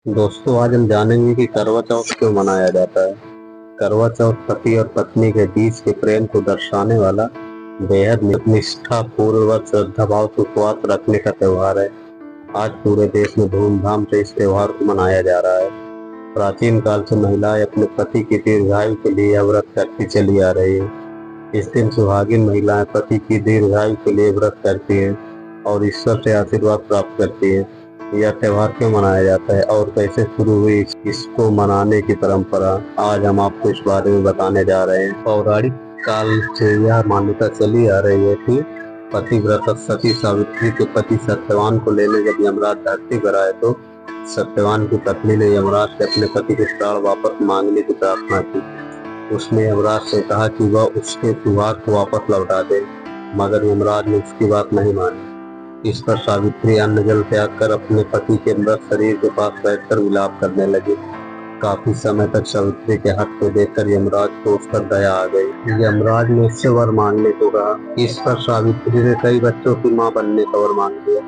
दोस्तों, आज हम जानेंगे कि करवा चौथ क्यों मनाया जाता है। करवा चौथ पति और पत्नी के बीच के प्रेम को दर्शाने वाला बेहद निष्ठा पूर्वक श्रद्धा भाव से उपवास रखने का त्योहार है। आज पूरे देश में धूमधाम से इस त्योहार को मनाया जा रहा है। प्राचीन काल से महिलाएं अपने पति की दीर्घायु के लिए यह व्रत करती चली आ रही है। इस दिन सुहागिन महिलाएं पति की दीर्घायु के लिए व्रत करती हैं और ईश्वर से आशीर्वाद प्राप्त करती हैं। यह त्योहार क्यों मनाया जाता है और कैसे शुरू हुई इसको मनाने की परंपरा, आज हम आपको इस बारे में बताने जा रहे हैं। पौराणिक काल से यह मान्यता चली आ रही है कि पतिव्रता सती सावित्री के पति सत्यवान को लेने जब यमराज धरती पर आए तो सत्यवान की पत्नी ने यमराज से अपने पति के प्राण वापस मांगने की प्रार्थना की। उसने यमराज से कहा कि वह उसके सुहाग को वापस लौटा दे, मगर यमराज ने उसकी बात नहीं मानी। इस पर सावित्री अन्न जल त्याग कर अपने पति के मृत शरीर के पास बैठकर विलाप करने लगी। काफी समय तक सावित्री के हक को देखकर यमराज को उस पर दया आ गई। यमराज ने उससे वर मांगने को कहा। इस पर सावित्री ने कई बच्चों की मां बनने का वर मांग लिया।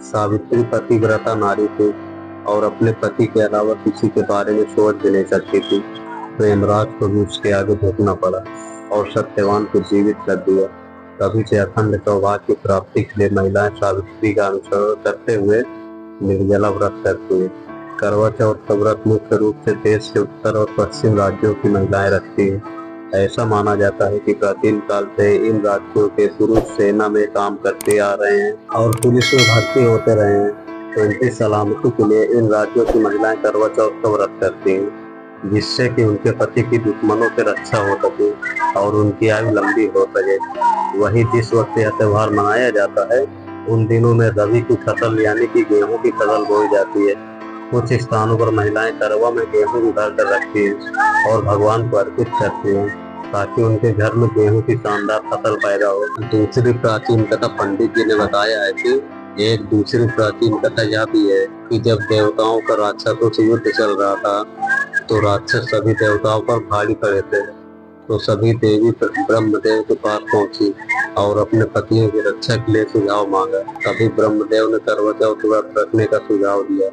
सावित्री पतिव्रता नारी थी और अपने पति के अलावा किसी के बारे में सोच भी नहीं सकती थी, तो यमराज को भी उसके आगे झुकना पड़ा और सत्यवान को जीवित कर दिया। तभी से अखंड सौभाग्य की प्राप्ति के लिए महिलाएं सावित्री का अनुसरण करते हुए निर्जला व्रत करती है। करवा चौथ का व्रत मुख्य रूप से देश के उत्तर और पश्चिम राज्यों की महिलाएं रखती हैं। ऐसा माना जाता है कि प्राचीन काल से इन राज्यों के पुरुष सेना में काम करते आ रहे हैं और पुलिस में भर्ती होते रहे हैं, तो इनकी सलामती के लिए इन राज्यों की महिलाएं करवा चौथ का व्रत करती हैं, जिससे कि उनके पति की दुश्मनों से रक्षा हो सके और उनकी आयु लंबी हो सके। वही जिस वक्त यह त्योहार मनाया जाता है, उन दिनों में रबी की फसल यानी कि गेहूं की फसल बोई जाती है। कुछ स्थानों पर महिलाएं करवा में गेहूं उगाड़ कर रखती हैं और भगवान को अर्पित करती हैं, ताकि उनके घर में गेहूं की शानदार फसल पैदा हो। दूसरी प्राचीन कथा पंडित जी ने बताया है कि एक दूसरी प्राचीन कथा यह भी है कि जब देवताओं का राक्षसों से युद्ध चल रहा था, तो राक्षस सभी देवताओं पर भारी पड़े थे। तो सभी देवी ब्रह्मदेव के पास पहुंची और अपने पतियों की रक्षा के लिए सुझाव मांगा। तभी ब्रह्मदेव ने करवा चौथ व्रत रखने का सुझाव दिया,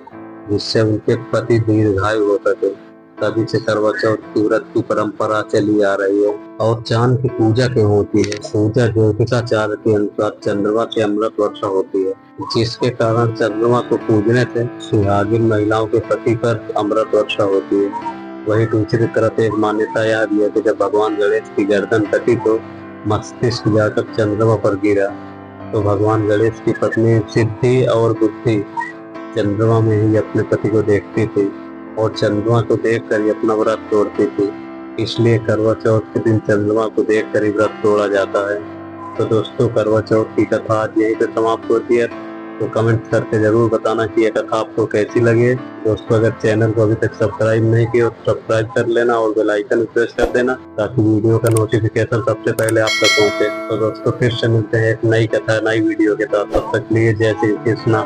जिससे उनके पति दीर्घायु हो सके। तभी से करवा चौथ की व्रत की परंपरा चली आ रही है। और चांद की पूजा क्यों होती है? पूजा ज्योतिषाचार्य के अनुसार चंद्रमा से अमृत वर्षा होती है, जिसके कारण चंद्रमा को पूजने से सुहागिन महिलाओं के पति पर अमृत वर्षा होती है। वही दूसरी तरफ एक मान्यता यह भी है कि जब भगवान गणेश की गर्दन कटी तो मस्तिष्क जाकर चंद्रमा पर गिरा, तो भगवान गणेश की पत्नी सिद्धि और बुद्धि चंद्रमा में ही अपने पति को देखती थी और चंद्रमा को देखकर ही अपना व्रत तोड़ती थी। इसलिए करवा चौथ के दिन चंद्रमा को देखकर ही व्रत तोड़ा जाता है। तो दोस्तों, करवा चौथ की कथा आज यहीं पे समाप्त होती है। तो कमेंट करके जरूर बताना कि यह कथा आपको कैसी लगे। दोस्तों, अगर चैनल को अभी तक सब्सक्राइब नहीं किया तो सब्सक्राइब कर लेना और बेल आइकन प्रेस कर देना, ताकि वीडियो का नोटिफिकेशन सबसे पहले आप तक पहुंचे। तो दोस्तों, फिर से मिलते हैं एक नई कथा नई वीडियो के साथ। तब तक लिए जय श्री कृष्णा।